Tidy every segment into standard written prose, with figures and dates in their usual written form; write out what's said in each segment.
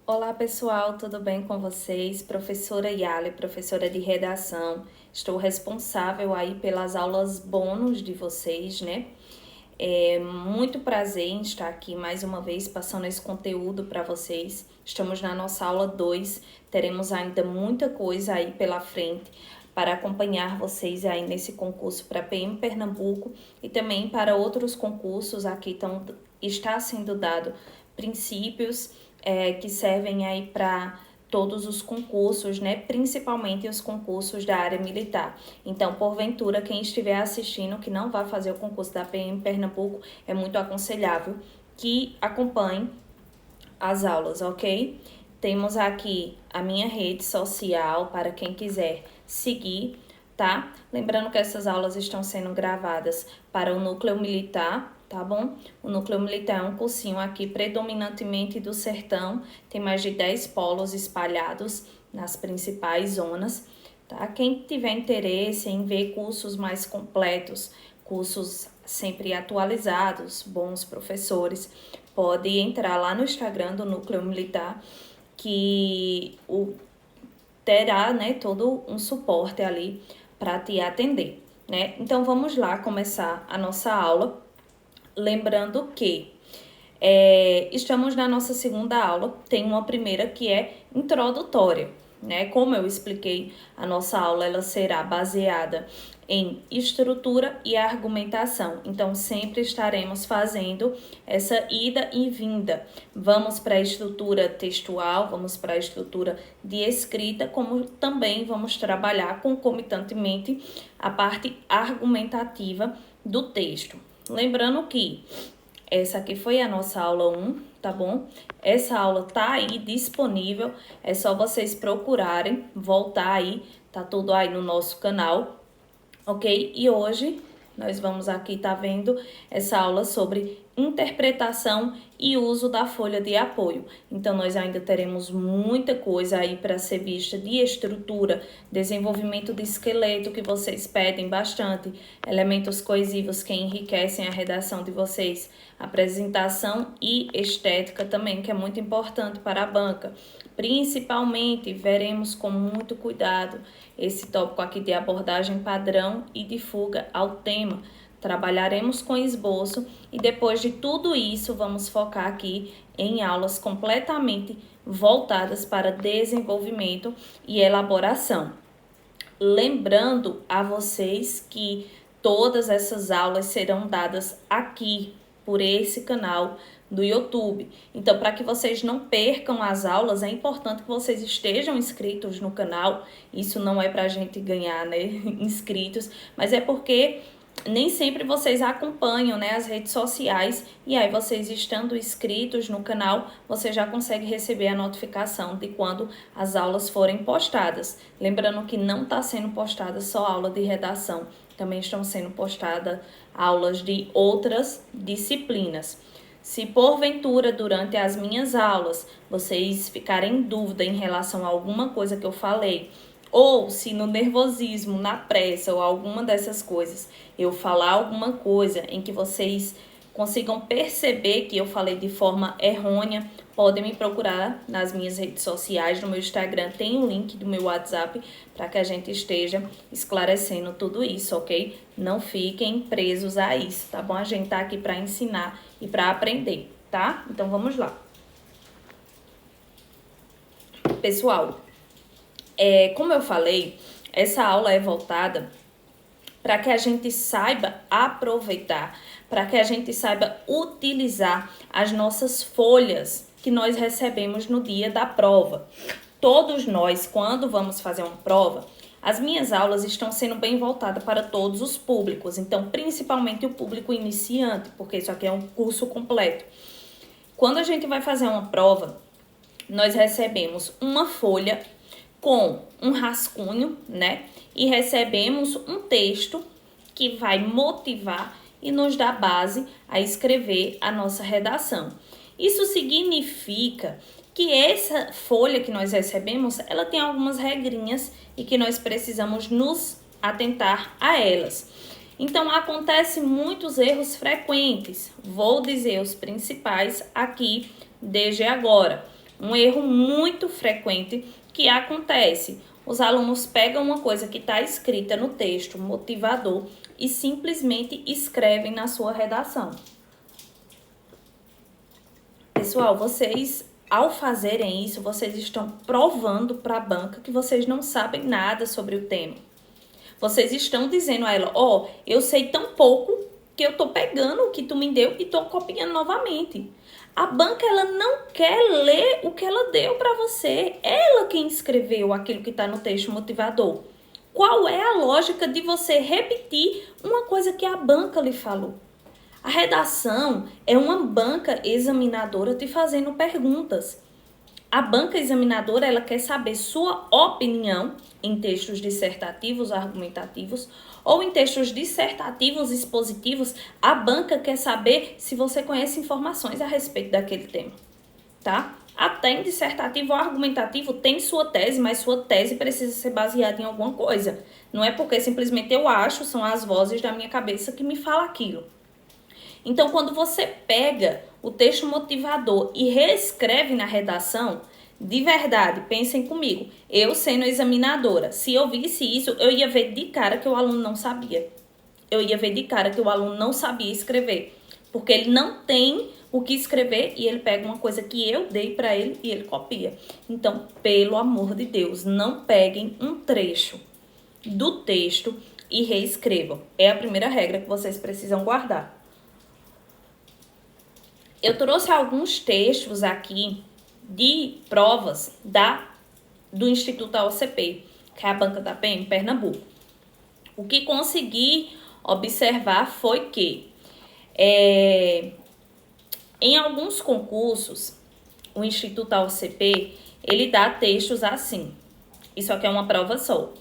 Olá pessoal, tudo bem com vocês? Professora Yali, professora de redação. Estou responsável aí pelas aulas bônus de vocês, né? É muito prazer em estar aqui mais uma vez passando esse conteúdo para vocês. Estamos na nossa aula 2, teremos ainda muita coisa aí pela frente para acompanhar vocês aí nesse concurso para PM Pernambuco e também para outros concursos. Aqui está sendo dado princípios que servem aí para todos os concursos, né? Principalmente os concursos da área militar. Então, porventura, quem estiver assistindo que não vai fazer o concurso da PM Pernambuco, é muito aconselhável que acompanhe as aulas, ok? Temos aqui a minha rede social para quem quiser seguir, tá? Lembrando que essas aulas estão sendo gravadas para o Núcleo Militar, tá bom? O Núcleo Militar é um cursinho aqui predominantemente do sertão, tem mais de 10 polos espalhados nas principais zonas, tá? Quem tiver interesse em ver cursos mais completos, cursos sempre atualizados, bons professores, pode entrar lá no Instagram do Núcleo Militar, que terá, né, todo um suporte ali para te atender, né? Então vamos lá começar a nossa aula, lembrando que estamos na nossa segunda aula, tem uma primeira que é introdutória, né? Como eu expliquei, a nossa aula ela será baseada em estrutura e argumentação. Então, sempre estaremos fazendo essa ida e vinda. Vamos para a estrutura textual, vamos para a estrutura de escrita, como também vamos trabalhar concomitantemente a parte argumentativa do texto. Lembrando que essa aqui foi a nossa aula 1, tá bom? Essa aula tá aí disponível, é só vocês procurarem, voltar aí, tá tudo aí no nosso canal, ok? E hoje nós vamos aqui tá vendo essa aula sobre interpretação e uso da folha de apoio. Então, nós ainda teremos muita coisa aí para ser vista de estrutura, desenvolvimento de esqueleto, que vocês pedem bastante, elementos coesivos que enriquecem a redação de vocês, apresentação e estética também, que é muito importante para a banca. Principalmente, veremos com muito cuidado esse tópico aqui de abordagem padrão e de fuga ao tema. Trabalharemos com esboço e depois de tudo isso, vamos focar aqui em aulas completamente voltadas para desenvolvimento e elaboração. Lembrando a vocês que todas essas aulas serão dadas aqui por esse canal do YouTube. Então, para que vocês não percam as aulas, é importante que vocês estejam inscritos no canal. Isso não é para a gente ganhar, né, inscritos, mas é porque nem sempre vocês acompanham, né, as redes sociais, e aí vocês estando inscritos no canal, você já consegue receber a notificação de quando as aulas forem postadas. Lembrando que não está sendo postada só aula de redação, também estão sendo postadas aulas de outras disciplinas. Se porventura durante as minhas aulas vocês ficarem em dúvida em relação a alguma coisa que eu falei, ou se no nervosismo, na pressa ou alguma dessas coisas eu falar alguma coisa em que vocês consigam perceber que eu falei de forma errônea, podem me procurar nas minhas redes sociais, no meu Instagram tem o link do meu WhatsApp para que a gente esteja esclarecendo tudo isso, ok? Não fiquem presos a isso, tá bom? A gente tá aqui para ensinar e para aprender, tá? Então vamos lá. Pessoal, como eu falei, essa aula é voltada para que a gente saiba aproveitar, para que a gente saiba utilizar as nossas folhas que nós recebemos no dia da prova. Todos nós, quando vamos fazer uma prova, as minhas aulas estão sendo bem voltadas para todos os públicos, então principalmente o público iniciante, porque isso aqui é um curso completo. Quando a gente vai fazer uma prova, nós recebemos uma folha com um rascunho, né? E recebemos um texto que vai motivar e nos dar base a escrever a nossa redação. Isso significa que essa folha que nós recebemos, ela tem algumas regrinhas e que nós precisamos nos atentar a elas. Então, acontecem muitos erros frequentes. Vou dizer os principais aqui desde agora. Um erro muito frequente que acontece. Os alunos pegam uma coisa que está escrita no texto motivador e simplesmente escrevem na sua redação. Pessoal, vocês, ao fazerem isso, vocês estão provando para a banca que vocês não sabem nada sobre o tema. Vocês estão dizendo a ela, ó, eu sei tão pouco que eu tô pegando o que tu me deu e tô copiando novamente. A banca, ela não quer ler o que ela deu para você. Ela quem escreveu aquilo que está no texto motivador. Qual é a lógica de você repetir uma coisa que a banca lhe falou? A redação é uma banca examinadora te fazendo perguntas. A banca examinadora, ela quer saber sua opinião em textos dissertativos, argumentativos, ou em textos dissertativos, expositivos. A banca quer saber se você conhece informações a respeito daquele tema, tá? Até em dissertativo ou argumentativo tem sua tese, mas sua tese precisa ser baseada em alguma coisa. Não é porque simplesmente eu acho, são as vozes da minha cabeça que me falam aquilo. Então, quando você pega o texto motivador e reescreve na redação, de verdade, pensem comigo, eu sendo examinadora, se eu visse isso, eu ia ver de cara que o aluno não sabia. Eu ia ver de cara que o aluno não sabia escrever, porque ele não tem o que escrever e ele pega uma coisa que eu dei para ele e ele copia. Então, pelo amor de Deus, não peguem um trecho do texto e reescrevam. É a primeira regra que vocês precisam guardar. Eu trouxe alguns textos aqui de provas do Instituto AOCP, que é a banca da PM Pernambuco. O que consegui observar foi que em alguns concursos, o Instituto AOCP, ele dá textos assim. Isso aqui é uma prova só.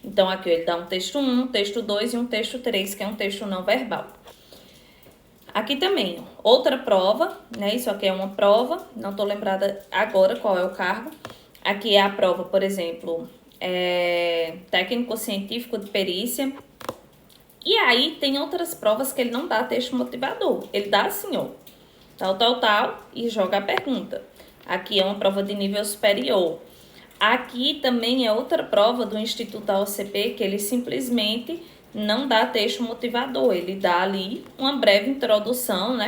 Então, aqui ele dá um texto 1, um texto 2 e um texto 3, que é um texto não verbal. Aqui também, outra prova, né? Isso aqui é uma prova, não tô lembrada agora qual é o cargo. Aqui é a prova, por exemplo, técnico-científico de perícia. E aí tem outras provas que ele não dá texto motivador. Ele dá assim, ó, tal, e joga a pergunta. Aqui é uma prova de nível superior. Aqui também é outra prova do Instituto AOCP que ele simplesmente não dá texto motivador, ele dá ali uma breve introdução, né?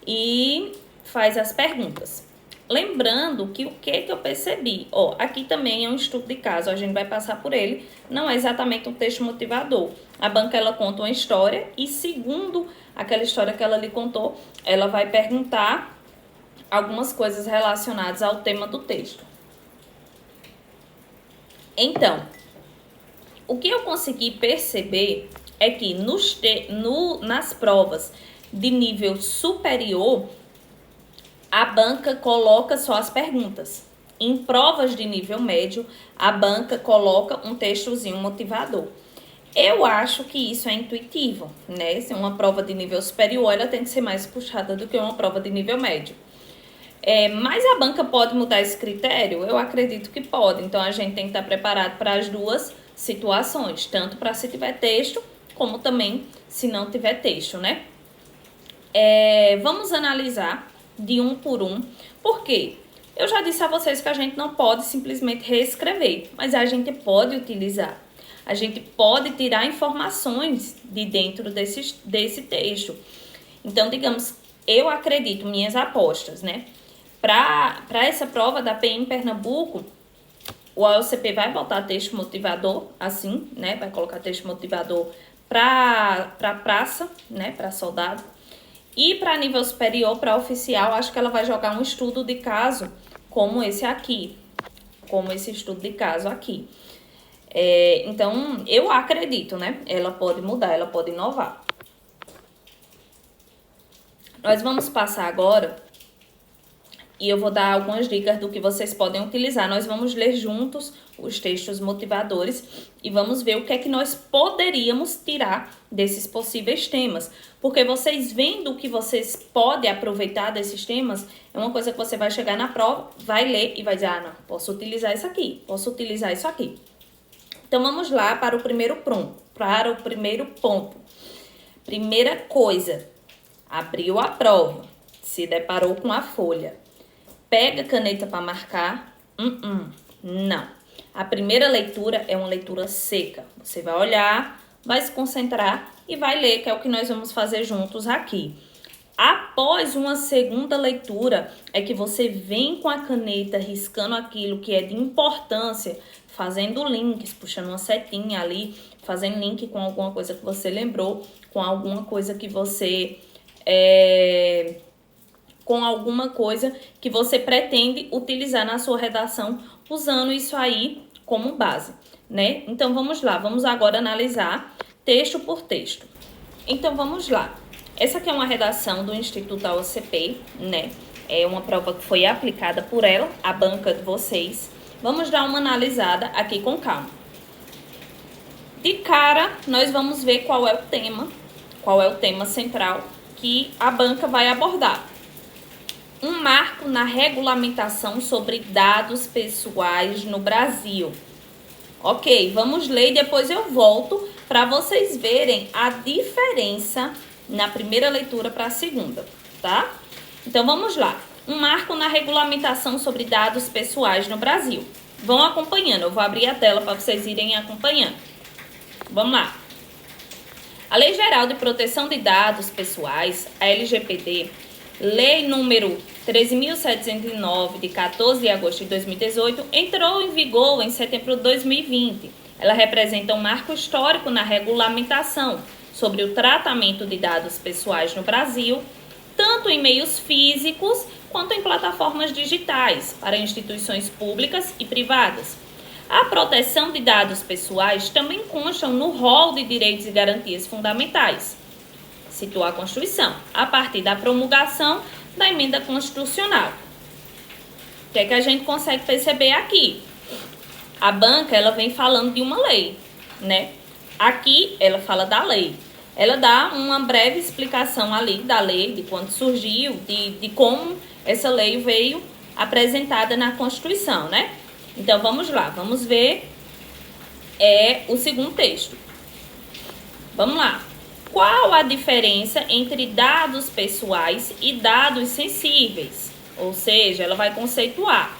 E faz as perguntas. Lembrando que o que eu percebi? Ó, aqui também é um estudo de caso, a gente vai passar por ele. Não é exatamente um texto motivador. A banca, ela conta uma história e segundo aquela história que ela lhe contou, ela vai perguntar algumas coisas relacionadas ao tema do texto. Então, o que eu consegui perceber é que nas provas de nível superior, a banca coloca só as perguntas. Em provas de nível médio, a banca coloca um textozinho motivador. Eu acho que isso é intuitivo, né? Se uma prova de nível superior, ela tem que ser mais puxada do que uma prova de nível médio. Mas a banca pode mudar esse critério? Eu acredito que pode. Então, a gente tem que estar preparado para as duas situações, tanto para se tiver texto, como também se não tiver texto, né? Vamos analisar de um por um. Por quê? Eu já disse a vocês que a gente não pode simplesmente reescrever, mas a gente pode utilizar. A gente pode tirar informações de dentro desse texto. Então, digamos, eu acredito, minhas apostas, né? Para essa prova da PM Pernambuco, o AOCP vai botar texto motivador, assim, né? Vai colocar texto motivador para praça, né? Para soldado. E para nível superior, para oficial, acho que ela vai jogar um estudo de caso como esse aqui. Como esse estudo de caso aqui. Então, eu acredito, né? Ela pode mudar, ela pode inovar. Nós vamos passar agora e eu vou dar algumas dicas do que vocês podem utilizar. Nós vamos ler juntos os textos motivadores e vamos ver o que é que nós poderíamos tirar desses possíveis temas. Porque vocês vendo o que vocês podem aproveitar desses temas, é uma coisa que você vai chegar na prova, vai ler e vai dizer, ah, não, posso utilizar isso aqui, posso utilizar isso aqui. Então, vamos lá para o primeiro ponto. Primeira coisa, abriu a prova, se deparou com a folha. Pega caneta para marcar? Não. A primeira leitura é uma leitura seca. Você vai olhar, vai se concentrar e vai ler, que é o que nós vamos fazer juntos aqui. Após uma segunda leitura, é que você vem com a caneta riscando aquilo que é de importância, fazendo links, puxando uma setinha ali, fazendo link com alguma coisa que você lembrou, com alguma coisa que você pretende utilizar na sua redação, usando isso aí como base, né? Então, vamos lá, vamos agora analisar texto por texto. Então, vamos lá. Essa aqui é uma redação do Instituto AOCP, né? É uma prova que foi aplicada por ela, a banca de vocês. Vamos dar uma analisada aqui com calma. De cara, nós vamos ver qual é o tema central que a banca vai abordar. Um marco na regulamentação sobre dados pessoais no Brasil. Ok, vamos ler e depois eu volto para vocês verem a diferença na primeira leitura para a segunda, tá? Então, vamos lá. Um marco na regulamentação sobre dados pessoais no Brasil. Vão acompanhando, eu vou abrir a tela para vocês irem acompanhando. Vamos lá. A Lei Geral de Proteção de Dados Pessoais, a LGPD, Lei número 13.709, de 14 de agosto de 2018, entrou em vigor em setembro de 2020. Ela representa um marco histórico na regulamentação sobre o tratamento de dados pessoais no Brasil, tanto em meios físicos quanto em plataformas digitais, para instituições públicas e privadas. A proteção de dados pessoais também constam no rol de direitos e garantias fundamentais, citou a Constituição, a partir da promulgação da emenda constitucional. O que é que a gente consegue perceber aqui? A banca, ela vem falando de uma lei, né? Aqui, ela fala da lei. Ela dá uma breve explicação ali da lei, de quando surgiu, de como essa lei veio apresentada na Constituição, né? Então, vamos lá, vamos ver o segundo texto. Vamos lá. Qual a diferença entre dados pessoais e dados sensíveis? Ou seja, ela vai conceituar.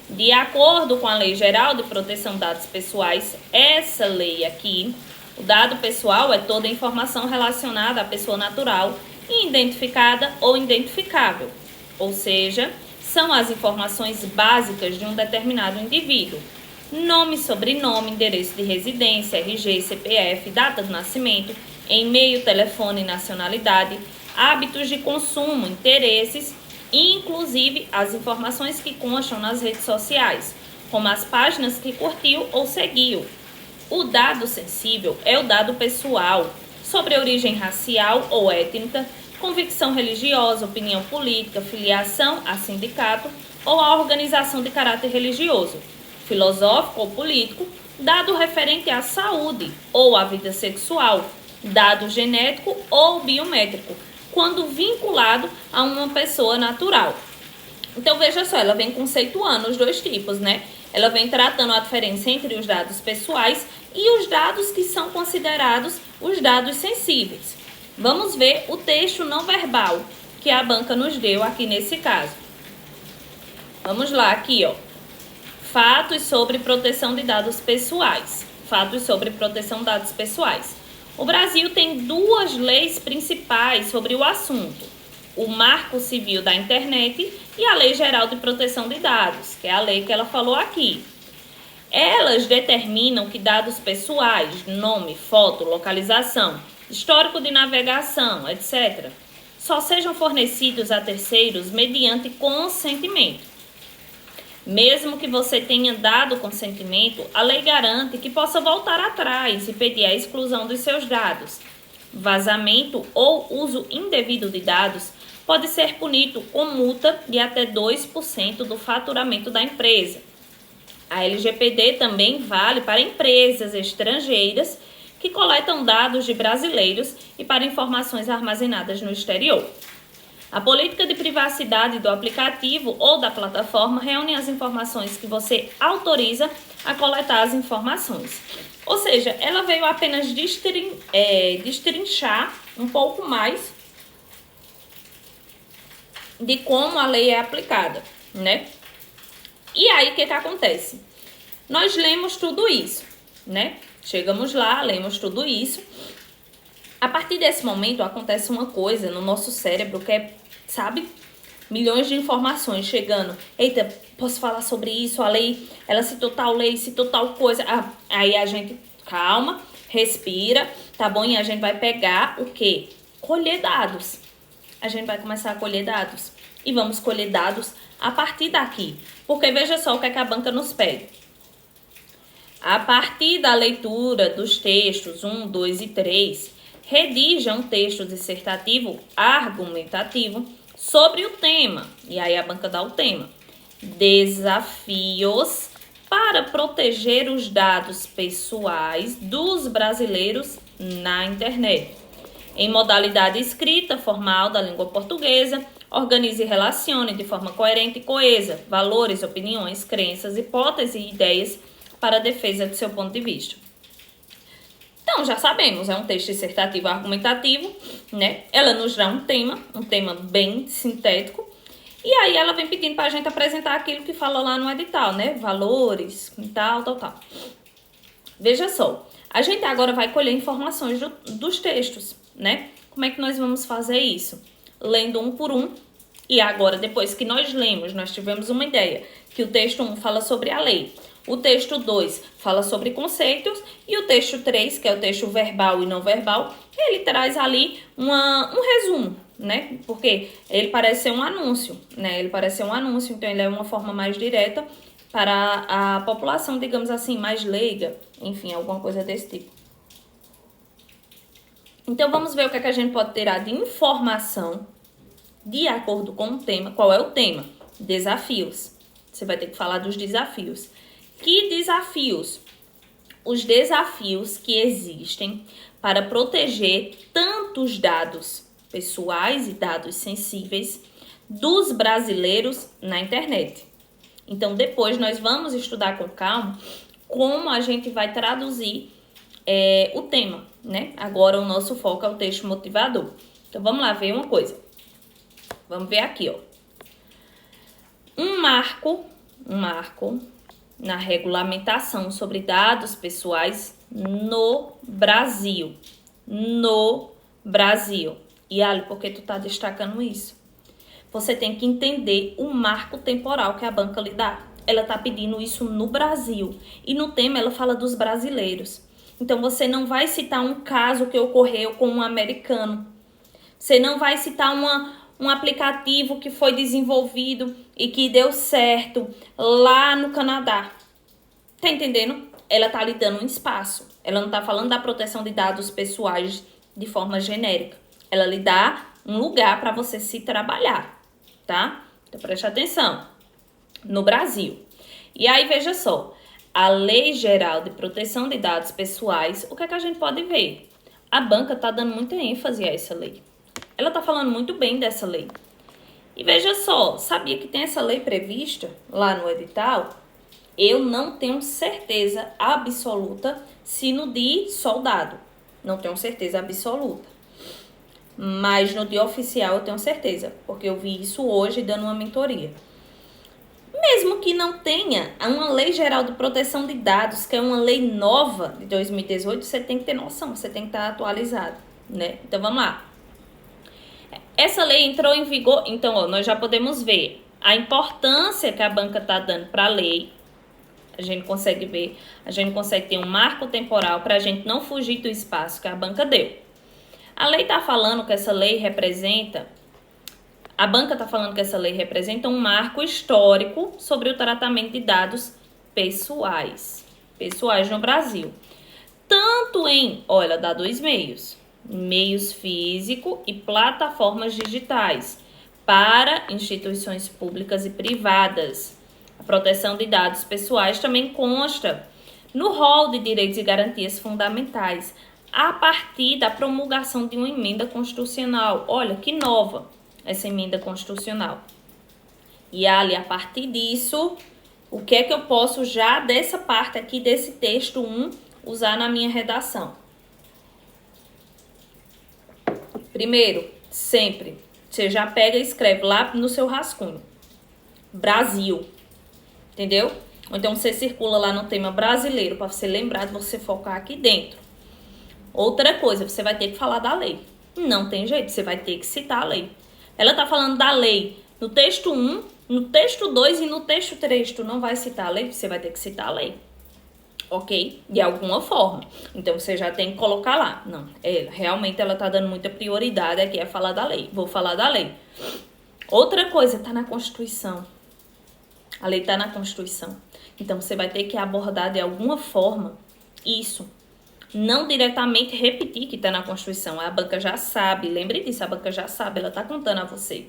De acordo com a Lei Geral de Proteção de Dados Pessoais, essa lei aqui, o dado pessoal é toda informação relacionada à pessoa natural, identificada ou identificável. Ou seja, são as informações básicas de um determinado indivíduo. Nome, sobrenome, endereço de residência, RG, CPF, data de nascimento, e-mail, telefone, nacionalidade, hábitos de consumo, interesses, inclusive as informações que constam nas redes sociais, como as páginas que curtiu ou seguiu. O dado sensível é o dado pessoal sobre origem racial ou étnica, convicção religiosa, opinião política, filiação a sindicato ou a organização de caráter religioso, filosófico ou político, dado referente à saúde ou à vida sexual, dado genético ou biométrico, quando vinculado a uma pessoa natural. Então, veja só, ela vem conceituando os dois tipos, né? Ela vem tratando a diferença entre os dados pessoais e os dados que são considerados os dados sensíveis. Vamos ver o texto não verbal que a banca nos deu aqui nesse caso. Vamos lá, aqui, ó. Fatos sobre proteção de dados pessoais. Fatos sobre proteção de dados pessoais. O Brasil tem duas leis principais sobre o assunto: o Marco Civil da Internet e a Lei Geral de Proteção de Dados, que é a lei que ela falou aqui. Elas determinam que dados pessoais, nome, foto, localização, histórico de navegação, etc., só sejam fornecidos a terceiros mediante consentimento. Mesmo que você tenha dado consentimento, a lei garante que possa voltar atrás e pedir a exclusão dos seus dados. Vazamento ou uso indevido de dados pode ser punido com multa de até 2% do faturamento da empresa. A LGPD também vale para empresas estrangeiras que coletam dados de brasileiros e para informações armazenadas no exterior. A política de privacidade do aplicativo ou da plataforma reúne as informações que você autoriza a coletar as informações. Ou seja, ela veio apenas destrinchar um pouco mais de como a lei é aplicada. né? E aí, o que acontece? Nós lemos tudo isso, né? Chegamos lá, lemos tudo isso. A partir desse momento, acontece uma coisa no nosso cérebro que é, sabe, milhões de informações chegando. Eita, posso falar sobre isso? A lei, ela citou tal lei, citou tal coisa. Aí a gente, calma, respira, tá bom? E a gente vai pegar o quê? Colher dados. A gente vai começar a colher dados. E vamos colher dados a partir daqui. Porque veja só o que é que a banca nos pede. A partir da leitura dos textos 1, 2 e 3, redija um texto dissertativo argumentativo sobre o tema. E aí a banca dá o tema. Desafios para proteger os dados pessoais dos brasileiros na internet. Em modalidade escrita, formal da língua portuguesa, organize e relacione de forma coerente e coesa valores, opiniões, crenças, hipóteses e ideias para a defesa do seu ponto de vista. Então, já sabemos, é um texto dissertativo argumentativo, né? Ela nos dá um tema bem sintético, e aí ela vem pedindo para a gente apresentar aquilo que fala lá no edital, né? Valores, tal. Veja só, a gente agora vai colher informações dos textos, né? Como é que nós vamos fazer isso? Lendo um por um, e agora, depois que nós lemos, nós tivemos uma ideia que o texto 1 fala sobre a lei. O texto 2 fala sobre conceitos e o texto 3, que é o texto verbal e não verbal, ele traz ali um resumo, né? Porque ele parece ser um anúncio, né? Ele parece ser um anúncio, então ele é uma forma mais direta para a população, digamos assim, mais leiga, enfim, alguma coisa desse tipo. Então vamos ver o que é que a gente pode tirar de informação de acordo com o tema. Qual é o tema? Desafios. Você vai ter que falar dos desafios. Que desafios? Os desafios que existem para proteger tanto os dados pessoais e dados sensíveis dos brasileiros na internet. Então, depois nós vamos estudar com calma como a gente vai traduzir o tema, né? Agora o nosso foco é o texto motivador. Então, vamos lá ver uma coisa. Vamos ver aqui, ó. Um marco na regulamentação sobre dados pessoais no Brasil. No Brasil. E Ali, por que tu tá destacando isso? Você tem que entender o marco temporal que a banca lhe dá. Ela tá pedindo isso no Brasil. E no tema ela fala dos brasileiros. Então você não vai citar um caso que ocorreu com um americano. Você não vai citar um aplicativo que foi desenvolvido e que deu certo lá no Canadá. Tá entendendo? Ela tá lhe dando um espaço. Ela não tá falando da proteção de dados pessoais de forma genérica. Ela lhe dá um lugar para você se trabalhar, tá? Então preste atenção. No Brasil. E aí veja só, a Lei Geral de Proteção de Dados Pessoais, o que é que a gente pode ver? A banca tá dando muita ênfase a essa lei. Ela tá falando muito bem dessa lei. E veja só, sabia que tem essa lei prevista lá no edital? Eu não tenho certeza absoluta se no de soldado. Não tenho certeza absoluta. Mas no dia oficial eu tenho certeza, porque eu vi isso hoje dando uma mentoria. Mesmo que não tenha uma Lei Geral de Proteção de Dados, que é uma lei nova de 2018, você tem que ter noção, você tem que estar atualizado, né? Então vamos lá. Essa lei entrou em vigor, então ó, nós já podemos ver a importância que a banca está dando para a lei. A gente consegue ver, a gente consegue ter um marco temporal para a gente não fugir do espaço que a banca deu. A lei está falando que essa lei representa, a banca está falando que essa lei representa um marco histórico sobre o tratamento de dados pessoais no Brasil. Tanto olha, ela dá dois meios físico e plataformas digitais para instituições públicas e privadas. A proteção de dados pessoais também consta no rol de direitos e garantias fundamentais, a partir da promulgação de uma emenda constitucional. Olha, que nova essa emenda constitucional. E Ali, a partir disso, o que é que eu posso já dessa parte aqui, desse texto 1, usar na minha redação? Primeiro, sempre, você já pega e escreve lá no seu rascunho. Brasil, entendeu? Ou então você circula lá no tema brasileiro, para você lembrar de você focar aqui dentro. Outra coisa, você vai ter que falar da lei. Não tem jeito, você vai ter que citar a lei. Ela tá falando da lei no texto 1, no texto 2 e no texto 3. Tu não vai citar a lei, você vai ter que citar a lei. Ok? De alguma forma. Então, você já tem que colocar lá. Não, realmente ela tá dando muita prioridade aqui a falar da lei. Vou falar da lei. Outra coisa, tá na Constituição. A lei tá na Constituição. Então, você vai ter que abordar de alguma forma isso. Não diretamente repetir que tá na Constituição. A banca já sabe, lembre disso, a banca já sabe, ela tá contando a você.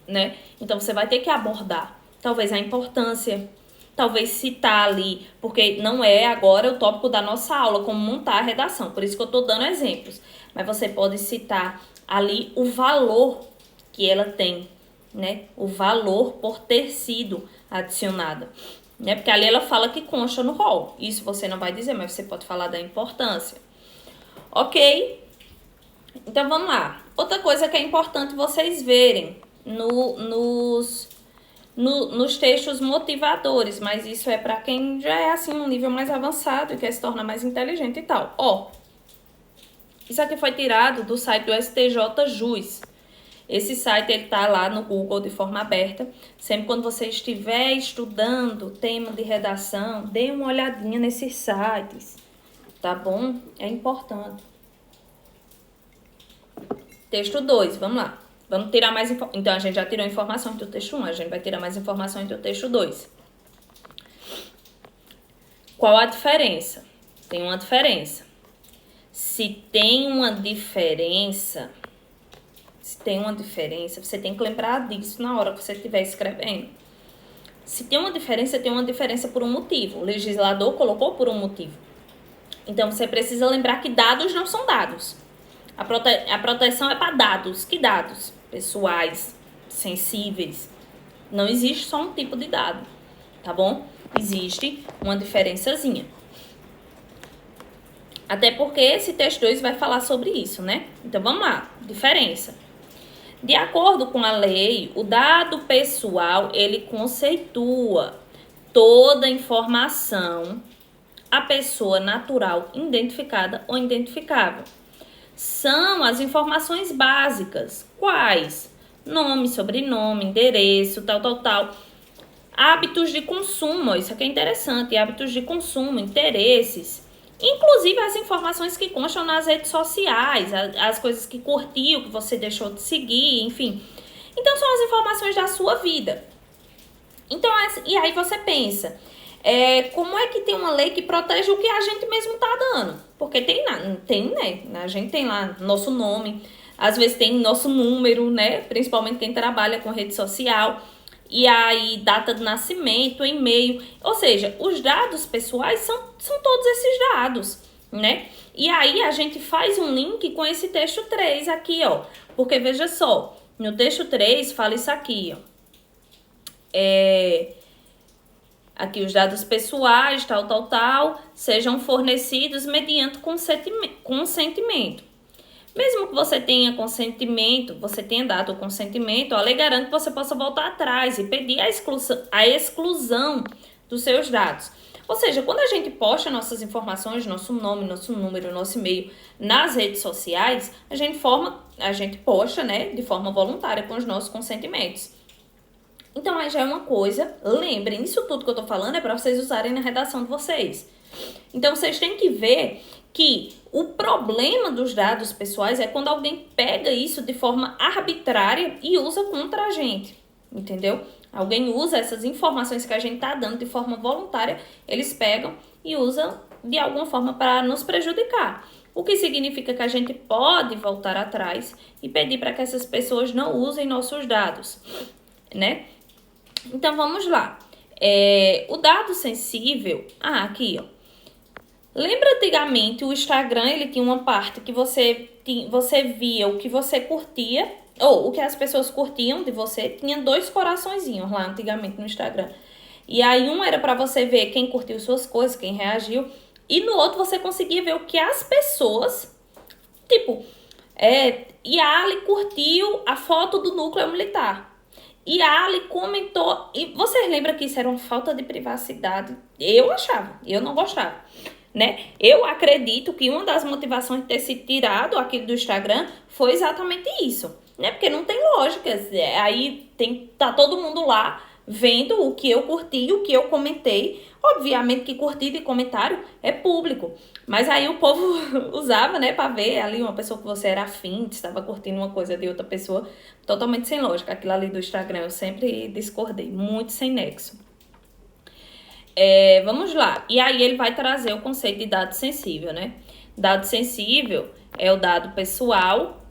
Né? Então, você vai ter que abordar. Talvez a importância, talvez citar ali, porque não é agora o tópico da nossa aula, como montar a redação. Por isso que eu tô dando exemplos. Mas você pode citar ali o valor que ela tem, né? O valor por ter sido adicionada. Né? Porque ali ela fala que consta no rol. Isso você não vai dizer, mas você pode falar da importância. Ok? Então, vamos lá. Outra coisa que é importante vocês verem nos textos motivadores, mas isso é para quem já é assim um nível mais avançado e quer se tornar mais inteligente e tal. Ó, isso aqui foi tirado do site do STJ Jus. Esse site ele tá lá no Google de forma aberta. Sempre quando você estiver estudando tema de redação, dê uma olhadinha nesses sites, tá bom? É importante. Texto 2, vamos lá. Vamos tirar mais informações. Então, a gente já tirou informações do texto 1, a gente vai tirar mais informações do texto 2. Qual a diferença? Tem uma diferença. Se tem uma diferença, você tem que lembrar disso na hora que você estiver escrevendo. Se tem uma diferença por um motivo. O legislador colocou por um motivo. Então, você precisa lembrar que dados não são dados. A proteção é para dados. Que dados? Pessoais, sensíveis. Não existe só um tipo de dado, tá bom? Existe uma diferençazinha. Até porque esse texto 2 vai falar sobre isso, né? Então, vamos lá. Diferença. De acordo com a lei, o dado pessoal, ele conceitua toda informação a pessoa natural identificada ou identificável. São as informações básicas. Quais? Nome, sobrenome, endereço, tal. Hábitos de consumo, isso aqui é interessante. Hábitos de consumo, interesses. Inclusive as informações que constam nas redes sociais, as coisas que curtiu, que você deixou de seguir, enfim. Então, são as informações da sua vida. Então, e aí você pensa, como é que tem uma lei que protege o que a gente mesmo tá dando? Porque tem, né? A gente tem lá nosso nome, às vezes tem nosso número, né? Principalmente quem trabalha com rede social. E aí, data de nascimento, e-mail. Ou seja, os dados pessoais são todos esses dados, né? E aí, a gente faz um link com esse texto 3 aqui, ó. Porque, veja só, no texto 3 fala isso aqui, ó. Aqui os dados pessoais, tal, sejam fornecidos mediante consentimento. Mesmo que você tenha consentimento, você tenha dado o consentimento, alegarando que você possa voltar atrás e pedir a exclusão dos seus dados. Ou seja, quando a gente posta nossas informações, nosso nome, nosso número, nosso e-mail nas redes sociais, a gente posta, né, de forma voluntária com os nossos consentimentos. Então, aí já é uma coisa, lembrem, isso tudo que eu tô falando é para vocês usarem na redação de vocês. Então, vocês têm que ver que o problema dos dados pessoais é quando alguém pega isso de forma arbitrária e usa contra a gente, entendeu? Alguém usa essas informações que a gente tá dando de forma voluntária, eles pegam e usam de alguma forma para nos prejudicar. O que significa que a gente pode voltar atrás e pedir para que essas pessoas não usem nossos dados, né? Então, vamos lá. O dado sensível... aqui, ó. Lembra antigamente o Instagram, ele tinha uma parte que você via o que você curtia, ou o que as pessoas curtiam de você, tinha 2 coraçõezinhos lá antigamente no Instagram. E aí um era para você ver quem curtiu suas coisas, quem reagiu, e no outro você conseguia ver o que as pessoas, tipo, Yali curtiu a foto do núcleo militar. E a Ali comentou, e vocês lembram que isso era uma falta de privacidade? Eu achava, eu não gostava, né? Eu acredito que uma das motivações de ter se tirado aquilo do Instagram foi exatamente isso, né? Porque não tem lógica, aí tá todo mundo lá vendo o que eu curti, o que eu comentei. Obviamente que curtida e comentário é público, mas aí o povo usava, né, pra ver ali uma pessoa que você era afim, estava curtindo uma coisa de outra pessoa, totalmente sem lógica. Aquilo ali do Instagram eu sempre discordei, muito sem nexo. Vamos lá. E aí ele vai trazer o conceito de dado sensível, né? Dado sensível é o dado pessoal,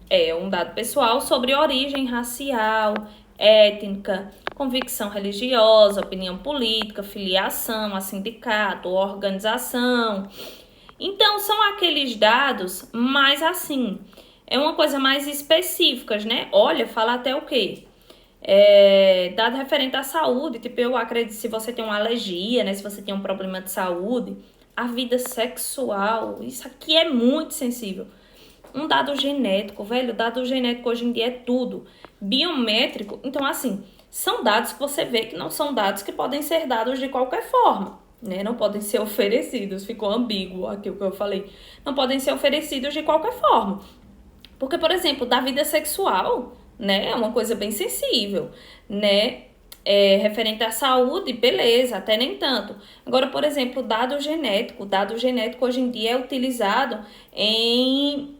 é um dado pessoal sobre origem racial, étnica, convicção religiosa, opinião política, filiação a sindicato, organização. Então, são aqueles dados mais assim, é uma coisa mais específicas, né? Olha, fala até o quê? Dado referente à saúde, tipo, eu acredito se você tem uma alergia, né? Se você tem um problema de saúde, a vida sexual, isso aqui é muito sensível. Um dado genético, velho, dado genético hoje em dia é tudo. Biométrico, então assim, são dados que você vê que não são dados que podem ser dados de qualquer forma, né? Não podem ser oferecidos, ficou ambíguo aqui o que eu falei. Não podem ser oferecidos de qualquer forma. Porque, por exemplo, da vida sexual, né, é uma coisa bem sensível, né? Referente à saúde, beleza, até nem tanto. Agora, por exemplo, dado genético hoje em dia é utilizado em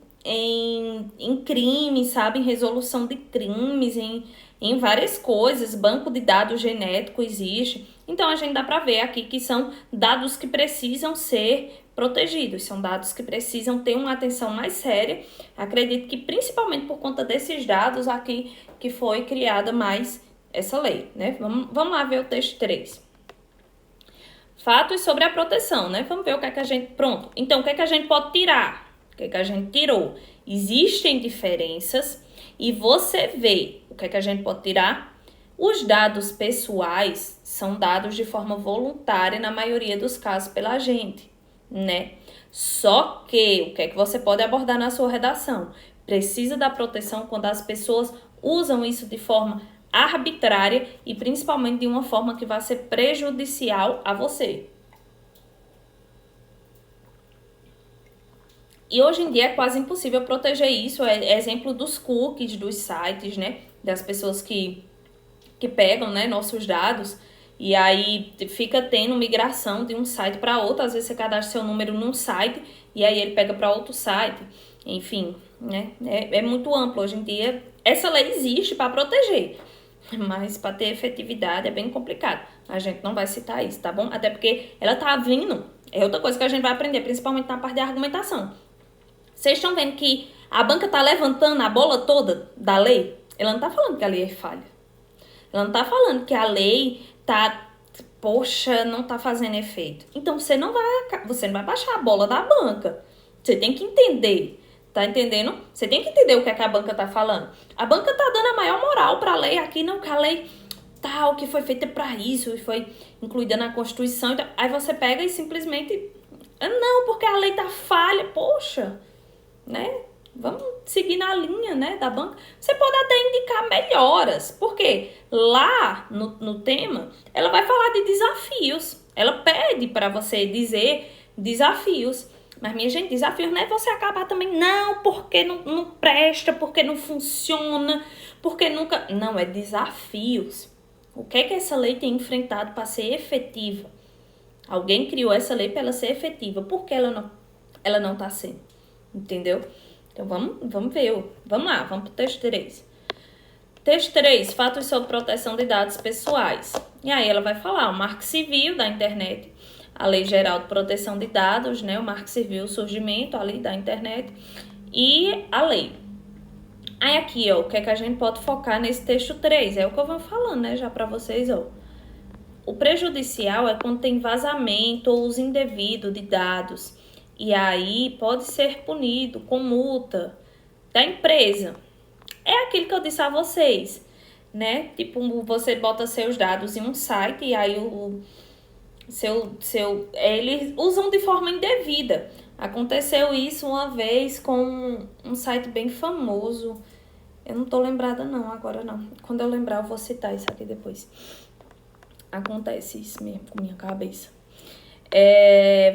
crimes, sabe? Em resolução de crimes, em várias coisas. Banco de dados genético existe. Então, a gente dá para ver aqui que são dados que precisam ser protegidos. São dados que precisam ter uma atenção mais séria. Acredito que principalmente por conta desses dados aqui que foi criada mais essa lei, né? Vamos lá ver o texto 3. Fatos sobre a proteção, né? Vamos ver o que é que a gente... Pronto. Então, o que é que a gente pode tirar? O que é que a gente tirou? Existem diferenças e você vê o que é que a gente pode tirar? Os dados pessoais são dados de forma voluntária, na maioria dos casos, pela gente, né? Só que, o que é que você pode abordar na sua redação? Precisa da proteção quando as pessoas usam isso de forma arbitrária e principalmente de uma forma que vai ser prejudicial a você. E hoje em dia é quase impossível proteger isso. É exemplo dos cookies, dos sites, né? Das pessoas que pegam, né, nossos dados e aí fica tendo migração de um site para outro. Às vezes você cadastra seu número num site e aí ele pega para outro site. Enfim, né? É muito amplo. Hoje em dia essa lei existe para proteger, mas para ter efetividade é bem complicado. A gente não vai citar isso, tá bom? Até porque ela tá vindo. É outra coisa que a gente vai aprender, principalmente na parte de argumentação. Vocês estão vendo que a banca tá levantando a bola toda da lei? Ela não tá falando que a lei é falha. Ela não tá falando que a lei tá, poxa, não tá fazendo efeito. Então você não vai baixar a bola da banca. Você tem que entender, tá entendendo? Você tem que entender o que é que a banca tá falando. A banca tá dando a maior moral pra lei aqui, não, que a lei tal, que foi feita pra isso, e foi incluída na Constituição. Então, aí você pega e simplesmente, não, porque a lei tá falha, poxa, né? Vamos seguir na linha, né, da banca. Você pode até indicar melhoras, porque lá no tema, ela vai falar de desafios. Ela pede para você dizer desafios. Mas, minha gente, desafios não é você acabar também, não, porque não presta, porque não funciona, porque nunca... Não, é desafios. O que é que essa lei tem enfrentado para ser efetiva? Alguém criou essa lei para ela ser efetiva. Por que ela não está sendo? Entendeu? Então, vamos ver. Vamos lá, vamos para o texto 3. Texto 3, fatos sobre proteção de dados pessoais. E aí ela vai falar o Marco Civil da internet, a Lei Geral de Proteção de Dados, né? O Marco Civil, o surgimento ali da internet e a lei. Aí aqui, ó, o que é que a gente pode focar nesse texto 3? É o que eu vou falando, né, já para vocês, ó. O prejudicial é quando tem vazamento ou uso indevido de dados. E aí pode ser punido com multa da empresa. É aquilo que eu disse a vocês, né? Tipo, você bota seus dados em um site e aí eles usam de forma indevida. Aconteceu isso uma vez com um site bem famoso. Eu não tô lembrada não, agora não. Quando eu lembrar, eu vou citar isso aqui depois. Acontece isso mesmo com minha cabeça.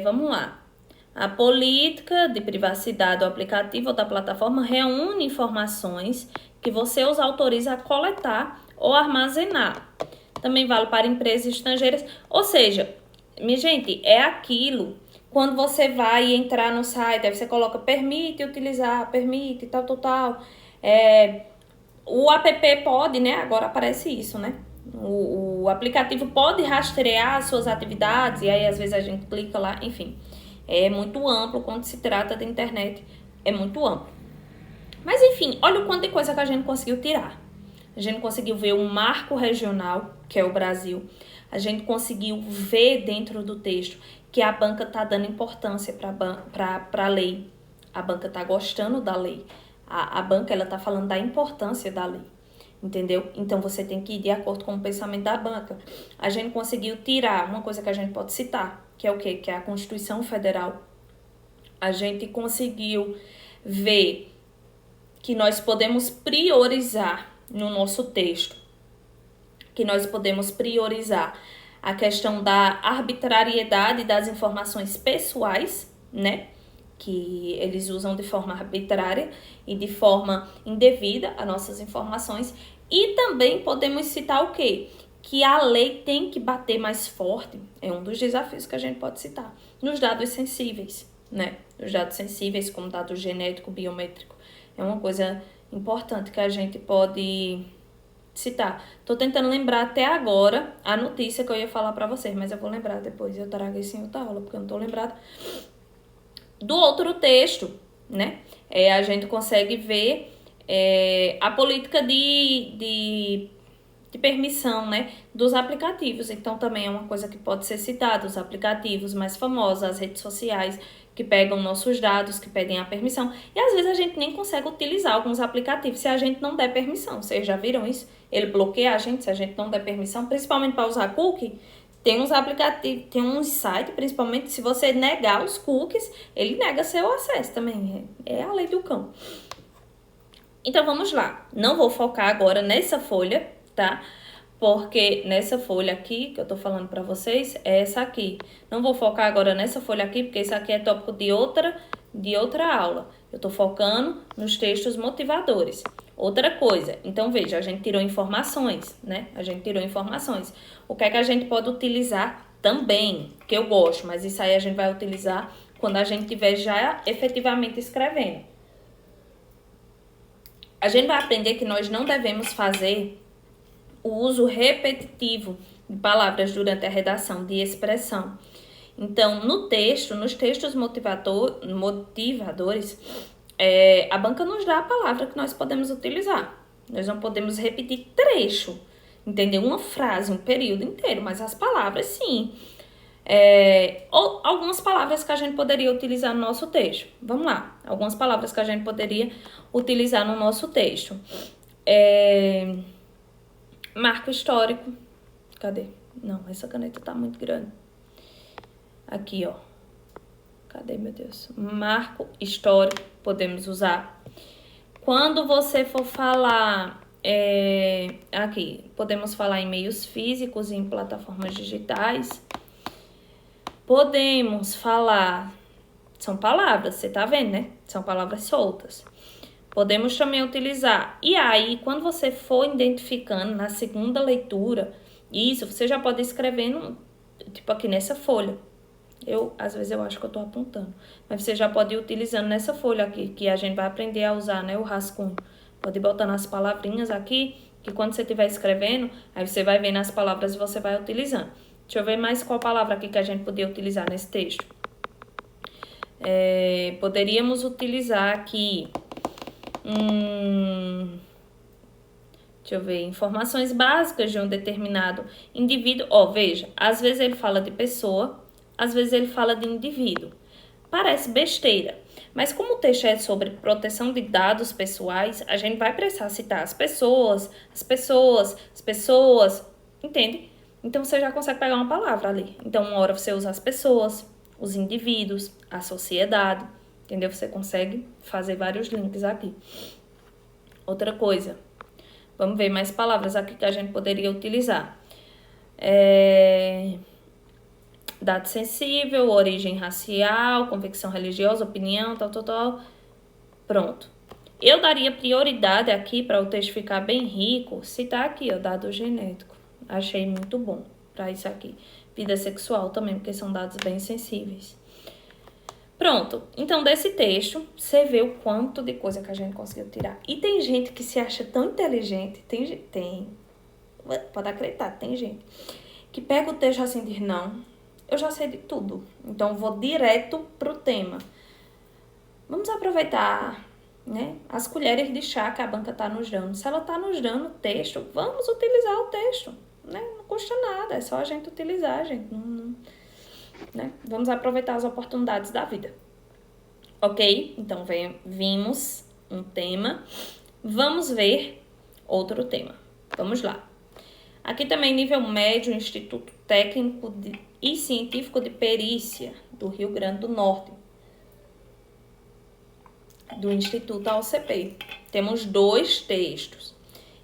Vamos lá. A política de privacidade do aplicativo ou da plataforma reúne informações que você os autoriza a coletar ou armazenar. Também vale para empresas estrangeiras. Ou seja, minha gente, é aquilo. Quando você vai entrar no site, aí você coloca permite utilizar, permite, tal. O app pode, né? Agora aparece isso, né? O aplicativo pode rastrear as suas atividades, e aí às vezes a gente clica lá, enfim. É muito amplo quando se trata da internet, é muito amplo. Mas enfim, olha o quanto de coisa que a gente conseguiu tirar. A gente conseguiu ver um marco regional, que é o Brasil. A gente conseguiu ver dentro do texto que a banca está dando importância para a lei. A banca está gostando da lei. A banca ela está falando da importância da lei. Entendeu? Então você tem que ir de acordo com o pensamento da banca. A gente conseguiu tirar uma coisa que a gente pode citar, que é o quê? Que é a Constituição Federal. A gente conseguiu ver que nós podemos priorizar no nosso texto, que nós podemos priorizar a questão da arbitrariedade das informações pessoais, né? Que eles usam de forma arbitrária e de forma indevida as nossas informações. E também podemos citar o quê? Que a lei tem que bater mais forte, é um dos desafios que a gente pode citar, nos dados sensíveis, né? Os dados sensíveis, como dado genético, biométrico, é uma coisa importante que a gente pode citar. Tô tentando lembrar até agora a notícia que eu ia falar para vocês, mas eu vou lembrar depois, eu trago isso em outra aula, porque eu não tô lembrada do outro texto, né? A gente consegue ver a política de permissão, né, dos aplicativos. Então, também é uma coisa que pode ser citada, os aplicativos mais famosos, as redes sociais que pegam nossos dados, que pedem a permissão. E, às vezes, a gente nem consegue utilizar alguns aplicativos se a gente não der permissão. Vocês já viram isso? Ele bloqueia a gente se a gente não der permissão, principalmente para usar cookie. Tem uns aplicativos, tem uns sites, principalmente se você negar os cookies, ele nega seu acesso também. É a lei do cão. Então, vamos lá. Não vou focar agora nessa folha, tá? Porque nessa folha aqui, que eu tô falando pra vocês, é essa aqui. Não vou focar agora nessa folha aqui, porque isso aqui é tópico de outra aula. Eu tô focando nos textos motivadores. Outra coisa, então veja, a gente tirou informações, né? A gente tirou informações. O que é que a gente pode utilizar também, que eu gosto, mas isso aí a gente vai utilizar quando a gente estiver já efetivamente escrevendo. A gente vai aprender que nós não devemos fazer o uso repetitivo de palavras durante a redação de expressão. Então, no texto, nos textos motivadores, a banca nos dá a palavra que nós podemos utilizar. Nós não podemos repetir trecho, entendeu? Uma frase, um período inteiro, mas as palavras sim. Ou algumas palavras que a gente poderia utilizar no nosso texto. Vamos lá, algumas palavras que a gente poderia utilizar no nosso texto. Marco histórico. Cadê? Não, essa caneta tá muito grande. Aqui, ó. Cadê, meu Deus? Marco histórico, podemos usar. Quando você for falar... aqui, podemos falar em meios físicos e em plataformas digitais. Podemos falar... São palavras, você tá vendo, né? São palavras soltas. Podemos também utilizar. E aí, quando você for identificando na segunda leitura, isso, você já pode escrever, tipo aqui nessa folha. Às vezes eu acho que eu tô apontando. Mas você já pode ir utilizando nessa folha aqui, que a gente vai aprender a usar, né? O rascunho. Pode ir botando as palavrinhas aqui, que quando você estiver escrevendo, aí você vai vendo as palavras e você vai utilizando. Deixa eu ver mais qual palavra aqui que a gente podia utilizar nesse texto. Poderíamos utilizar aqui... deixa eu ver, informações básicas de um determinado indivíduo. Veja, às vezes ele fala de pessoa, às vezes ele fala de indivíduo. Parece besteira, mas como o texto é sobre proteção de dados pessoais, a gente vai precisar citar as pessoas, entende? Então você já consegue pegar uma palavra ali. Então uma hora você usa as pessoas, os indivíduos, a sociedade, entendeu? Você consegue fazer vários links aqui. Outra coisa, vamos ver mais palavras aqui que a gente poderia utilizar. Dado sensível, origem racial, convicção religiosa, opinião, tal. Pronto. Eu daria prioridade aqui para o texto ficar bem rico, citar aqui, ó, dado genético. Achei muito bom para isso aqui. Vida sexual também, porque são dados bem sensíveis. Pronto. Então, desse texto, você vê o quanto de coisa que a gente conseguiu tirar. E tem gente que se acha tão inteligente, pode acreditar, tem gente que pega o texto assim e diz, não, eu já sei de tudo. Então, vou direto pro tema. Vamos aproveitar, né, as colheres de chá que a banca está nos dando. Se ela está nos dando texto, vamos utilizar o texto, né? Não custa nada, é só a gente utilizar, gente. Né? Vamos aproveitar as oportunidades da vida. Ok? Então, vimos um tema. Vamos ver outro tema. Vamos lá. Aqui também nível médio, Instituto Técnico e Científico de Perícia do Rio Grande do Norte. Do Instituto AOCP. Temos 2 textos.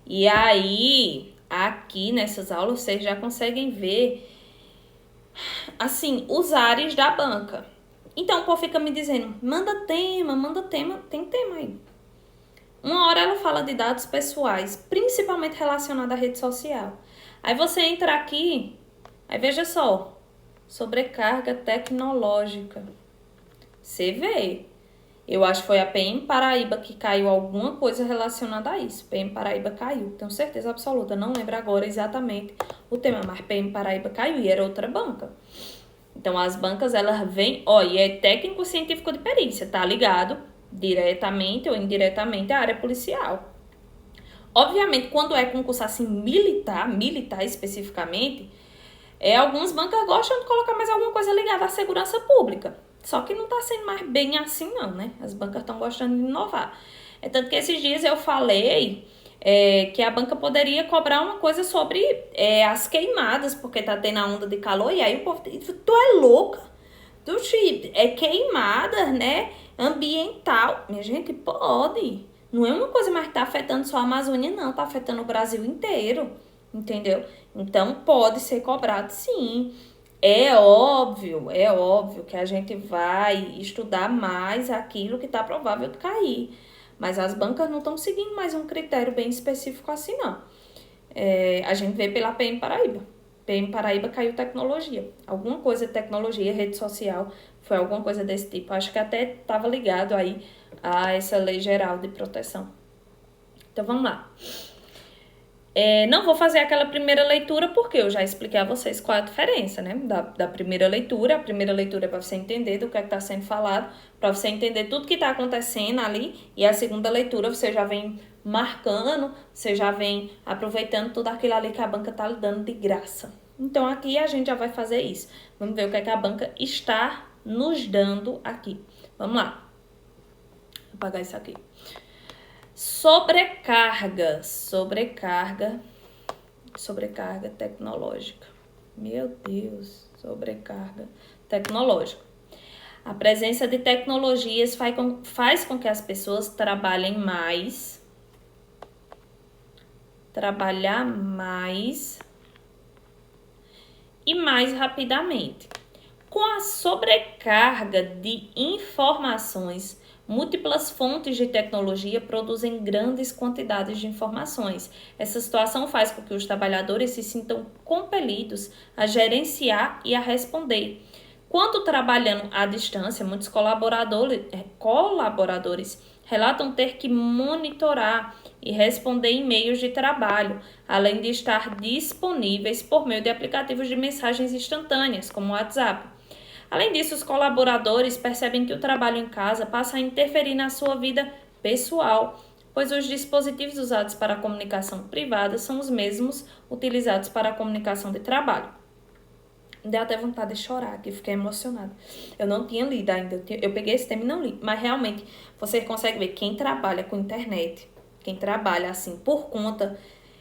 E aí, aqui nessas aulas, vocês já conseguem ver, assim, os ares da banca. Então, o povo fica me dizendo, manda tema, tem tema aí. Uma hora ela fala de dados pessoais, principalmente relacionados à rede social. Aí você entra aqui, aí veja só, sobrecarga tecnológica. Você vê. Eu acho que foi a PM Paraíba que caiu alguma coisa relacionada a isso. PM Paraíba caiu, tenho certeza absoluta. Não lembro agora exatamente o tema, mas PM Paraíba caiu e era outra banca. Então, as bancas, elas vêm... e é técnico científico de perícia, tá ligado? Diretamente ou indiretamente à área policial. Obviamente, quando é concurso assim militar especificamente, algumas bancas gostam de colocar mais alguma coisa ligada à segurança pública. Só que não tá sendo mais bem assim não, né? As bancas estão gostando de inovar. É tanto que esses dias eu falei que a banca poderia cobrar uma coisa sobre as queimadas, porque tá tendo a onda de calor, e aí o povo diz, tu é louca? Queimada, né? Ambiental. Minha gente, pode. Não é uma coisa mais que tá afetando só a Amazônia, não. Tá afetando o Brasil inteiro, entendeu? Então, pode ser cobrado, sim. É óbvio que a gente vai estudar mais aquilo que está provável de cair. Mas as bancas não estão seguindo mais um critério bem específico assim, não. A gente vê pela PM Paraíba. PM Paraíba caiu tecnologia. Alguma coisa de tecnologia, rede social, foi alguma coisa desse tipo. Acho que até estava ligado aí a essa lei geral de proteção. Então, vamos lá. Não vou fazer aquela primeira leitura porque eu já expliquei a vocês qual é a diferença, né? Da primeira leitura. A primeira leitura é para você entender do que está sendo falado, para você entender tudo que está acontecendo ali. E a segunda leitura você já vem marcando, você já vem aproveitando tudo aquilo ali que a banca está lhe dando de graça. Então, aqui a gente já vai fazer isso. Vamos ver o que é que a banca está nos dando aqui. Vamos lá. Vou apagar isso aqui. Sobrecarga tecnológica. Meu Deus, sobrecarga tecnológica. A presença de tecnologias faz com que as pessoas trabalhar mais e mais rapidamente. Com a sobrecarga de informações, múltiplas fontes de tecnologia produzem grandes quantidades de informações. Essa situação faz com que os trabalhadores se sintam compelidos a gerenciar e a responder. Quando trabalhando à distância, muitos colaboradores relatam ter que monitorar e responder e-mails de trabalho, além de estar disponíveis por meio de aplicativos de mensagens instantâneas, como o WhatsApp. Além disso, os colaboradores percebem que o trabalho em casa passa a interferir na sua vida pessoal, pois os dispositivos usados para a comunicação privada são os mesmos utilizados para a comunicação de trabalho. Deu até vontade de chorar aqui, fiquei emocionada. Eu não tinha lido ainda, eu peguei esse tema e não li, mas realmente você consegue ver quem trabalha com internet, quem trabalha assim por conta,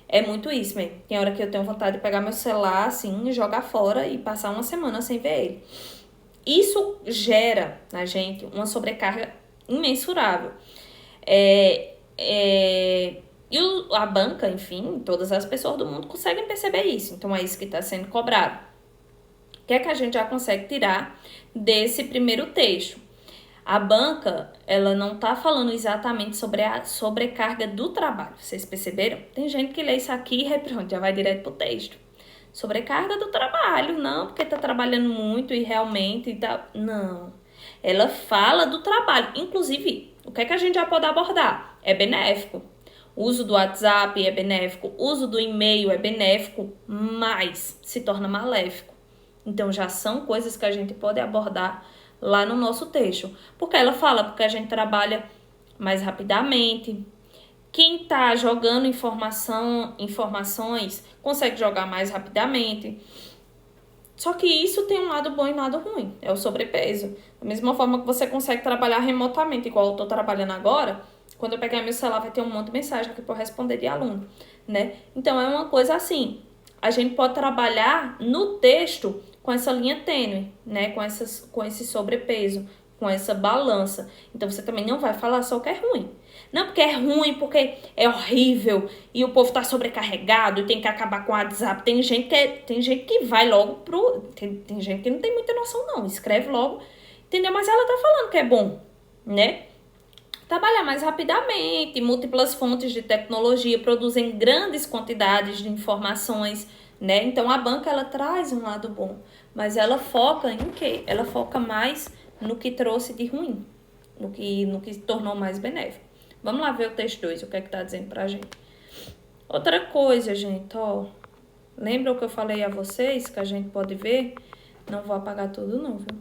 é muito isso mesmo. Tem hora que eu tenho vontade de pegar meu celular assim, jogar fora e passar uma semana sem ver ele. Isso gera na gente uma sobrecarga imensurável. A banca, enfim, todas as pessoas do mundo conseguem perceber isso. Então, é isso que está sendo cobrado. O que é que a gente já consegue tirar desse primeiro texto? A banca, ela não está falando exatamente sobre a sobrecarga do trabalho. Vocês perceberam? Tem gente que lê isso aqui e pronto, já vai direto pro texto. Sobrecarga do trabalho, não, porque está trabalhando muito e realmente tá. Não. Ela fala do trabalho. Inclusive, o que é que a gente já pode abordar? É benéfico. O uso do WhatsApp é benéfico, o uso do e-mail é benéfico, mas se torna maléfico. Então, já são coisas que a gente pode abordar lá no nosso texto. Porque ela fala, porque a gente trabalha mais rapidamente. Quem está jogando informações consegue jogar mais rapidamente. Só que isso tem um lado bom e um lado ruim. É o sobrepeso. Da mesma forma que você consegue trabalhar remotamente, igual eu estou trabalhando agora, quando eu pegar meu celular vai ter um monte de mensagem aqui para eu responder de aluno, né? Então, é uma coisa assim. A gente pode trabalhar no texto com essa linha tênue, né? Com esse sobrepeso, com essa balança. Então, você também não vai falar só o que é ruim. Não porque é ruim, porque é horrível e o povo tá sobrecarregado e tem que acabar com o WhatsApp. Tem gente que vai logo pro... Tem gente que não tem muita noção, não. Escreve logo, entendeu? Mas ela tá falando que é bom, né? Trabalhar mais rapidamente, múltiplas fontes de tecnologia produzem grandes quantidades de informações, né? Então, a banca, ela traz um lado bom, mas ela foca em quê? Ela foca mais no que trouxe de ruim, no que tornou mais benéfico. Vamos lá ver o texto 2, o que é que tá dizendo pra gente. Outra coisa, gente, ó. Lembra o que eu falei a vocês, que a gente pode ver? Não vou apagar tudo, não, viu?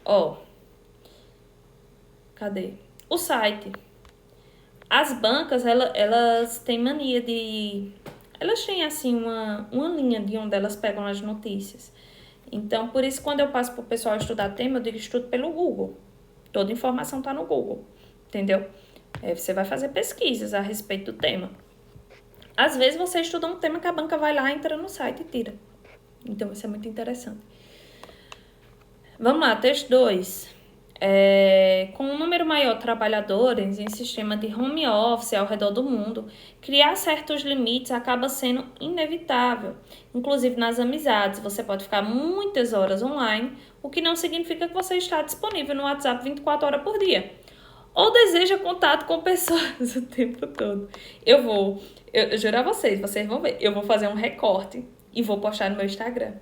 Ó. Cadê? O site. As bancas, elas têm mania de... Elas têm, assim, uma linha de onde elas pegam as notícias. Então, por isso, quando eu passo pro pessoal estudar tema, eu digo estudo pelo Google. Toda informação tá no Google, entendeu? Você vai fazer pesquisas a respeito do tema. Às vezes, você estuda um tema que a banca vai lá, entra no site e tira. Então, isso é muito interessante. Vamos lá, texto 2. Com um número maior de trabalhadores em sistema de home office ao redor do mundo, criar certos limites acaba sendo inevitável. Inclusive nas amizades, você pode ficar muitas horas online, o que não significa que você está disponível no WhatsApp 24 horas por dia. Ou deseja contato com pessoas o tempo todo. Eu juro a vocês vão ver, eu vou fazer um recorte e vou postar no meu Instagram.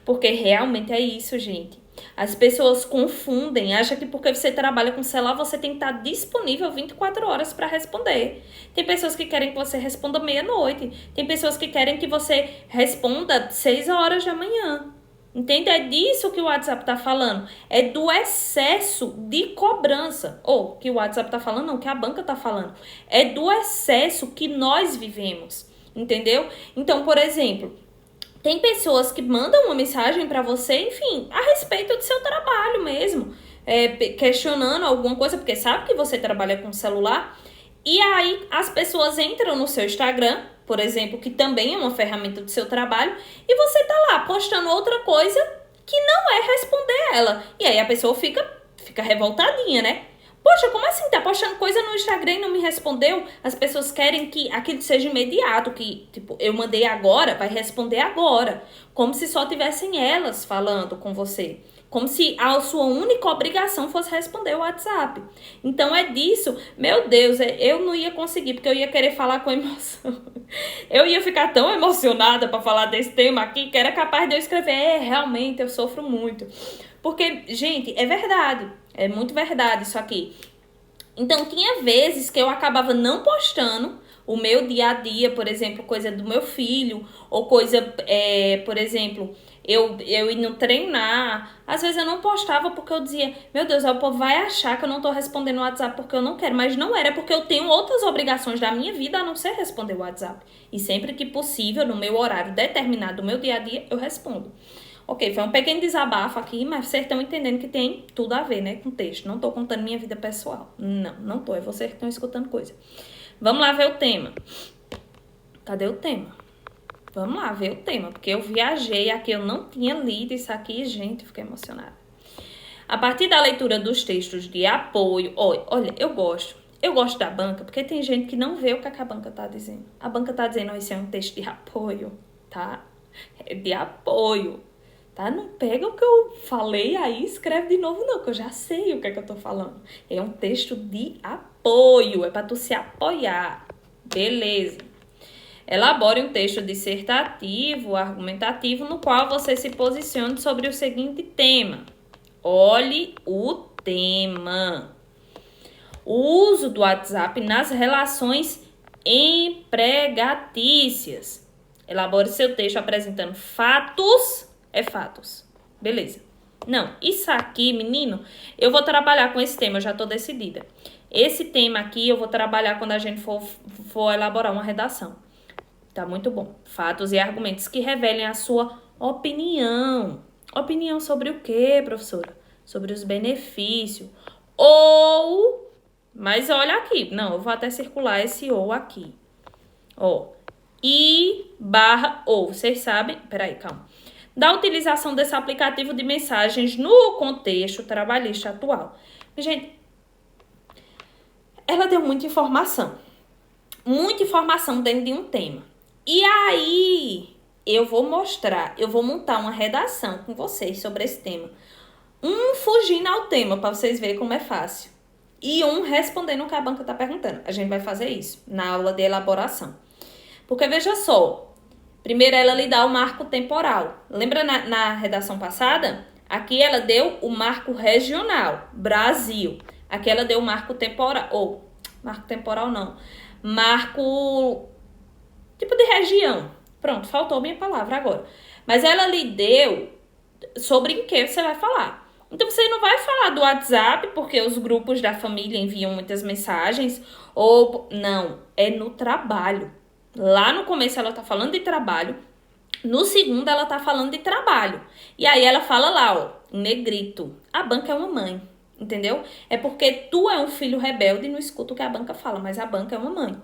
Porque realmente é isso, gente. As pessoas confundem, acham que porque você trabalha com celular, você tem que estar disponível 24 horas para responder. Tem pessoas que querem que você responda meia-noite. Tem pessoas que querem que você responda 6 horas da manhã. Entende? É disso que o WhatsApp tá falando. É do excesso de cobrança. Ou que o WhatsApp tá falando, não, que a banca tá falando. É do excesso que nós vivemos. Entendeu? Então, por exemplo, tem pessoas que mandam uma mensagem para você, enfim, a respeito do seu trabalho mesmo. Questionando alguma coisa, porque sabe que você trabalha com celular. E aí as pessoas entram no seu Instagram, por exemplo, que também é uma ferramenta do seu trabalho, e você tá lá postando outra coisa que não é responder ela. E aí a pessoa fica revoltadinha, né? Poxa, como assim? Tá postando coisa no Instagram e não me respondeu? As pessoas querem que aquilo seja imediato, que, tipo, eu mandei agora, vai responder agora. Como se só tivessem elas falando com você. Como se a sua única obrigação fosse responder o WhatsApp. Então, é disso. Meu Deus, eu não ia conseguir, porque eu ia querer falar com emoção. Eu ia ficar tão emocionada para falar desse tema aqui, que era capaz de eu escrever, realmente, eu sofro muito. Porque, gente, é verdade. É muito verdade isso aqui. Então, tinha vezes que eu acabava não postando o meu dia a dia, por exemplo, coisa do meu filho, ou coisa, por exemplo, eu indo treinar. Às vezes eu não postava porque eu dizia, meu Deus, o povo vai achar que eu não tô respondendo o WhatsApp porque eu não quero. Mas não era, porque eu tenho outras obrigações da minha vida a não ser responder o WhatsApp. E sempre que possível, no meu horário determinado do meu dia a dia, eu respondo. Ok, foi um pequeno desabafo aqui, mas vocês estão entendendo que tem tudo a ver, né, com o texto. Não tô contando minha vida pessoal. Não tô. É vocês que estão escutando coisa. Vamos lá ver o tema. Cadê o tema? Vamos lá ver o tema, porque eu viajei aqui, eu não tinha lido isso aqui, gente, fiquei emocionada. A partir da leitura dos textos de apoio, olha, eu gosto da banca, porque tem gente que não vê o que a banca tá dizendo. A banca tá dizendo, isso é um texto de apoio, tá? É de apoio, tá? Não pega o que eu falei aí e escreve de novo, não, que eu já sei o que é que eu tô falando. É um texto de apoio, é pra tu se apoiar. Beleza. Elabore um texto dissertativo, argumentativo, no qual você se posicione sobre o seguinte tema. Olhe o tema. O uso do WhatsApp nas relações empregatícias. Elabore seu texto apresentando fatos. É fatos. Beleza. Não, isso aqui, menino, eu vou trabalhar com esse tema, eu já estou decidida. Esse tema aqui eu vou trabalhar quando a gente for elaborar uma redação. Tá muito bom. Fatos e argumentos que revelem a sua opinião. Opinião sobre o quê, professora? Sobre os benefícios. Ou, mas olha aqui. Não, eu vou até circular esse ou aqui. Ó, ou. Vocês sabem? Peraí, calma. Da utilização desse aplicativo de mensagens no contexto trabalhista atual. Gente, ela deu muita informação. Muita informação dentro de um tema. E aí, eu vou montar uma redação com vocês sobre esse tema. Um fugindo ao tema, para vocês verem como é fácil. E um respondendo o que a banca está perguntando. A gente vai fazer isso na aula de elaboração. Porque, veja só, primeiro ela lhe dá o marco temporal. Lembra na redação passada? Aqui ela deu o marco regional, Brasil. Aqui ela deu o marco temporal, marco temporal não, marco tipo de região. Pronto, faltou minha palavra agora. Mas ela lhe deu sobre em que você vai falar. Então, você não vai falar do WhatsApp, porque os grupos da família enviam muitas mensagens. Não, é no trabalho. Lá no começo ela tá falando de trabalho. No segundo ela tá falando de trabalho. E aí ela fala lá, ó, em negrito. A banca é uma mãe, entendeu? É porque tu é um filho rebelde e não escuta o que a banca fala, mas a banca é uma mãe.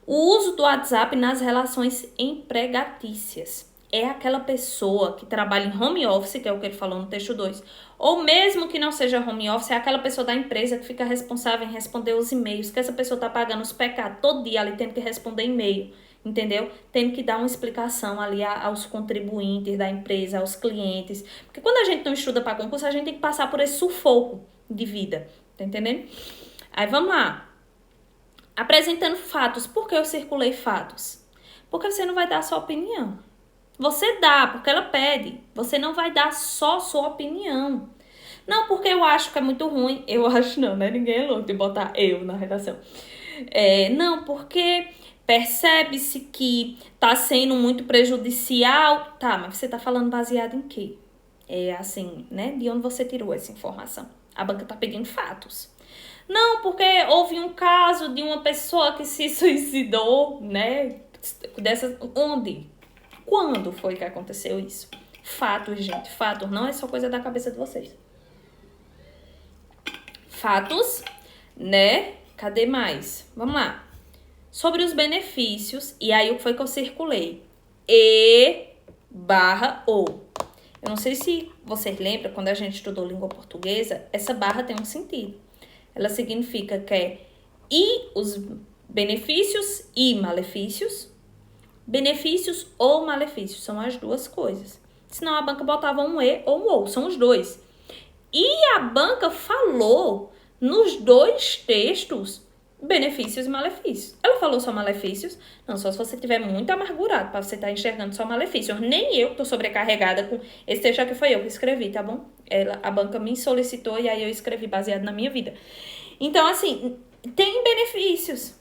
O uso do WhatsApp nas relações empregatícias. É aquela pessoa que trabalha em home office, que é o que ele falou no texto 2, ou mesmo que não seja home office, é aquela pessoa da empresa que fica responsável em responder os e-mails, que essa pessoa tá pagando os pecados todo dia ali, tendo que responder e-mail, entendeu? Tendo que dar uma explicação ali aos contribuintes da empresa, aos clientes. Porque quando a gente não estuda para concurso, a gente tem que passar por esse sufoco de vida, tá entendendo? Aí vamos lá. Apresentando fatos. Por que eu circulei fatos? Porque você não vai dar a sua opinião. Você dá, porque ela pede. Você não vai dar só sua opinião. Não, porque eu acho que é muito ruim. Eu acho não, né? Ninguém é louco de botar eu na redação. Não, porque percebe-se que tá sendo muito prejudicial. Tá, mas você tá falando baseado em quê? É assim, né? De onde você tirou essa informação? A banca tá pedindo fatos. Não, porque houve um caso de uma pessoa que se suicidou, né? Onde? Quando foi que aconteceu isso? Fatos, gente. Fatos não é só coisa da cabeça de vocês. Fatos, né? Cadê mais? Vamos lá. Sobre os benefícios. E aí, o que foi que eu circulei? ou. Eu não sei se vocês lembram, quando a gente estudou língua portuguesa, essa barra tem um sentido. Ela significa que é os benefícios e malefícios. Benefícios ou malefícios, são as duas coisas. Senão a banca botava um e ou um ou, são os dois. E a banca falou nos dois textos benefícios e malefícios. Ela falou só malefícios? Não, só se você estiver muito amargurado para você estar enxergando só malefícios. Nem eu tô sobrecarregada com... Esse texto aqui foi eu que escrevi, tá bom? A banca me solicitou e aí eu escrevi baseado na minha vida. Então, assim, tem benefícios,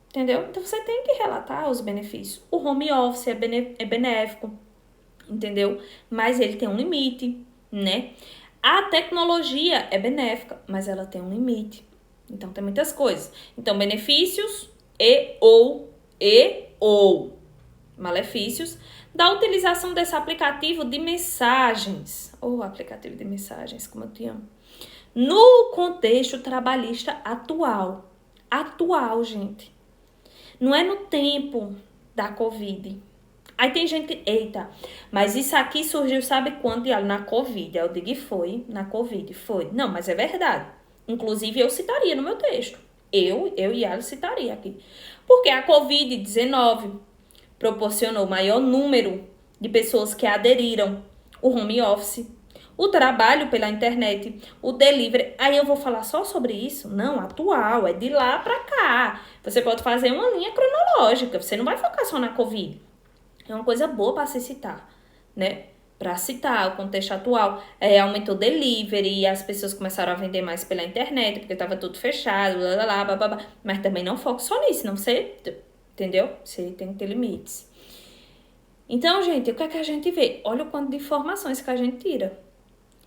entendeu? Então, você tem que relatar os benefícios. O home office é benéfico, entendeu? Mas ele tem um limite, né? A tecnologia é benéfica, mas ela tem um limite. Então, tem muitas coisas. Então, benefícios ou malefícios da utilização desse aplicativo de mensagens. Aplicativo de mensagens, como eu te amo. No contexto trabalhista atual. Atual, gente. Não é no tempo da Covid. Aí tem gente que, eita, mas isso aqui surgiu sabe quando? Na Covid. Aí eu digo, e foi, na Covid, foi. Não, mas é verdade. Inclusive, eu citaria no meu texto. Eu e ela citaria aqui. Porque a Covid-19 proporcionou maior número de pessoas que aderiram o home office, o trabalho pela internet, o delivery. Aí eu vou falar só sobre isso? Não, atual, é de lá pra cá. Você pode fazer uma linha cronológica, você não vai focar só na Covid. É uma coisa boa para se citar, né? Para citar o contexto atual, aumentou o delivery, as pessoas começaram a vender mais pela internet, porque estava tudo fechado, blá, blá, blá, mas também não foco só nisso, não você, entendeu? Você tem que ter limites. Então, gente, o que é que a gente vê? Olha o quanto de informações que a gente tira.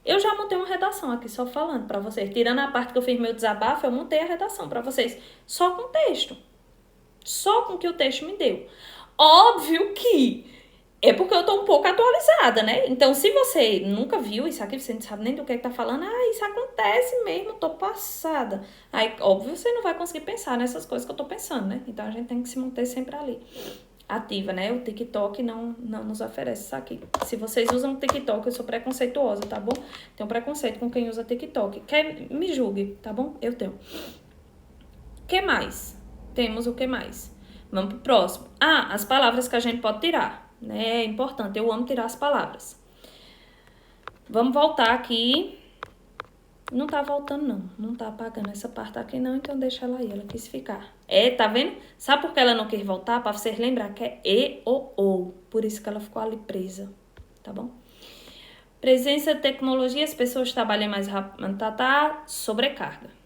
Eu já montei uma redação aqui só falando para vocês. Tirando a parte que eu fiz meu desabafo, eu montei a redação para vocês só com texto. Só com o que o texto me deu. Óbvio que é porque eu tô um pouco atualizada, né? Então, se você nunca viu isso aqui, você não sabe nem do que tá falando, isso acontece mesmo, tô passada. Aí, óbvio, você não vai conseguir pensar nessas coisas que eu tô pensando, né? Então, a gente tem que se manter sempre ali, ativa, né? O TikTok não nos oferece isso aqui. Se vocês usam o TikTok, eu sou preconceituosa, tá bom? Tenho preconceito com quem usa TikTok. Me julgue, tá bom? Eu tenho. Que mais? Temos o que mais? Vamos pro próximo. As palavras que a gente pode tirar, né? É importante, eu amo tirar as palavras. Vamos voltar aqui. Não tá voltando, não. Não tá apagando essa parte aqui, não. Então, deixa ela aí. Ela quis ficar. Tá vendo? Sabe por que ela não quis voltar? Pra vocês lembrar que é e ou ou. Por isso que ela ficou ali presa. Tá bom? Presença de tecnologia. As pessoas trabalham mais rápido. Sobrecarga.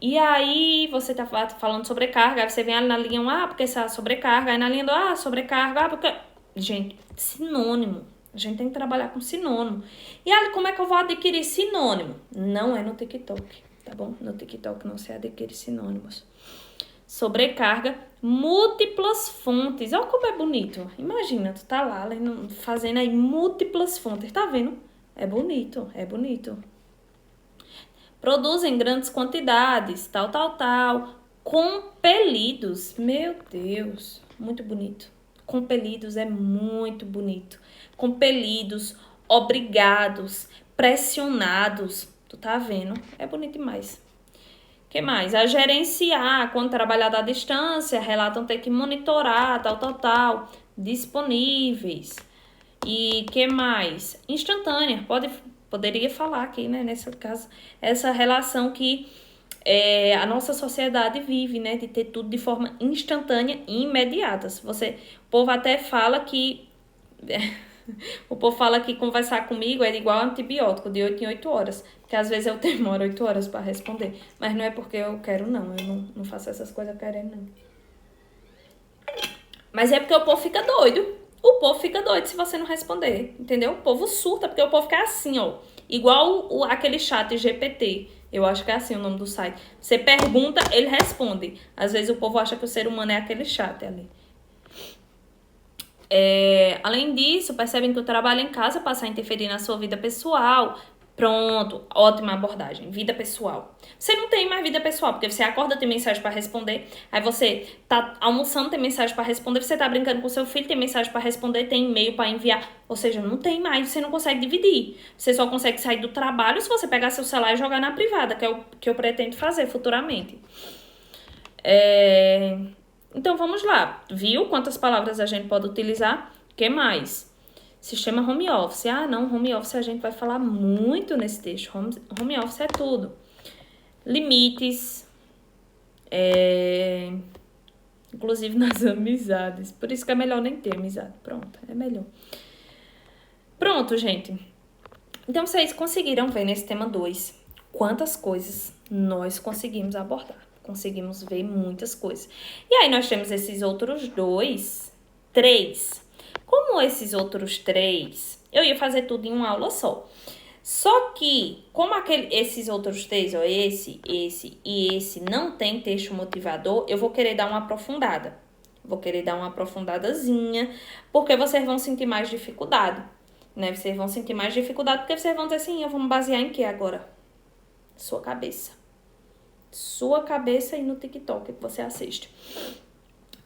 E aí, você tá falando sobrecarga, aí você vem ali na linha 1, porque essa sobrecarga, aí na linha 2, sobrecarga, porque... Gente, sinônimo. A gente tem que trabalhar com sinônimo. E aí, como é que eu vou adquirir sinônimo? Não é no TikTok, tá bom? No TikTok não se adquire sinônimos. Sobrecarga, múltiplas fontes. Olha como é bonito. Imagina, tu tá lá fazendo aí múltiplas fontes, tá vendo? É bonito, é bonito. Produzem grandes quantidades, tal. Compelidos, meu Deus, muito bonito. Compelidos é muito bonito. Compelidos, obrigados, pressionados. Tu tá vendo? É bonito demais. Que mais? A gerenciar, quando trabalhar à distância, relatam ter que monitorar, tal. Disponíveis. E que mais? Instantânea, poderia falar aqui, né, nesse caso, essa relação que a nossa sociedade vive, né, de ter tudo de forma instantânea e imediata. O povo até fala que o povo fala que conversar comigo é igual antibiótico, de 8 em 8 horas, que às vezes eu demoro 8 horas para responder, mas não é porque eu quero, não, eu não faço essas coisas querendo, não. Mas é porque o povo fica doido. O povo fica doido se você não responder, entendeu? O povo surta, porque o povo fica assim, ó. Igual aquele chat GPT. Eu acho que é assim o nome do site. Você pergunta, ele responde. Às vezes o povo acha que o ser humano é aquele chat ali. Além disso, percebem que o trabalho em casa passa a interferir na sua vida pessoal. Pronto, ótima abordagem. Vida pessoal. Você não tem mais vida pessoal, porque você acorda, tem mensagem para responder. Aí você tá almoçando, tem mensagem para responder. Você tá brincando com seu filho, tem mensagem para responder, tem e-mail para enviar. Ou seja, não tem mais, você não consegue dividir. Você só consegue sair do trabalho se você pegar seu celular e jogar na privada, que é o que eu pretendo fazer futuramente. Então, vamos lá. Viu quantas palavras a gente pode utilizar? O que mais? Sistema home office. Não, home office a gente vai falar muito nesse texto. Home office é tudo. Limites. Inclusive nas amizades. Por isso que é melhor nem ter amizade. Pronto, é melhor. Pronto, gente. Então, vocês conseguiram ver nesse tema 2 quantas coisas nós conseguimos abordar. Conseguimos ver muitas coisas. E aí, nós temos esses outros 3. Como esses outros 3, eu ia fazer tudo em uma aula só. Só que, como esses outros 3, ó, esse e esse, não tem texto motivador, eu vou querer dar uma aprofundada. Vou querer dar uma aprofundadazinha, porque vocês vão sentir mais dificuldade, né? Vocês vão sentir mais dificuldade, porque vocês vão dizer assim, eu vou me basear em quê agora? Sua cabeça. Sua cabeça e no TikTok que você assiste.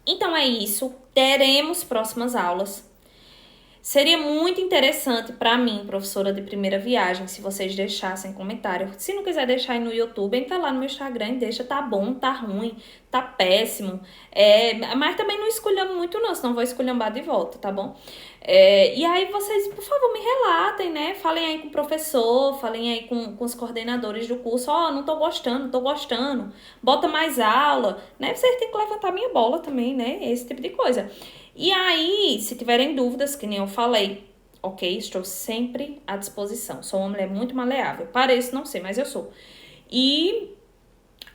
Então é isso, teremos próximas aulas. Seria muito interessante para mim, professora de primeira viagem, se vocês deixassem comentário. Se não quiser deixar aí no YouTube, entra lá no meu Instagram e deixa, tá bom, tá ruim, tá péssimo. Mas também não esculhamo muito não, senão vou esculhambar de volta, tá bom? E aí vocês, por favor, me relatem, né? Falem aí com o professor, falem aí com os coordenadores do curso. Ó, não tô gostando, tô gostando. Bota mais aula, né? Vocês têm que levantar minha bola também, né? Esse tipo de coisa. E aí, se tiverem dúvidas, que nem eu falei, ok? Estou sempre à disposição. Sou uma mulher muito maleável. Pareço não ser, mas eu sou. E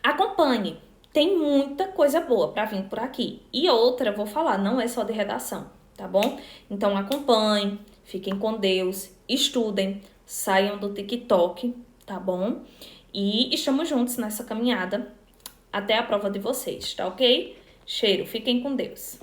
acompanhe. Tem muita coisa boa para vir por aqui. E outra, vou falar, não é só de redação, tá bom? Então acompanhem, fiquem com Deus, estudem, saiam do TikTok, tá bom? E estamos juntos nessa caminhada até a prova de vocês, tá ok? Cheiro, fiquem com Deus.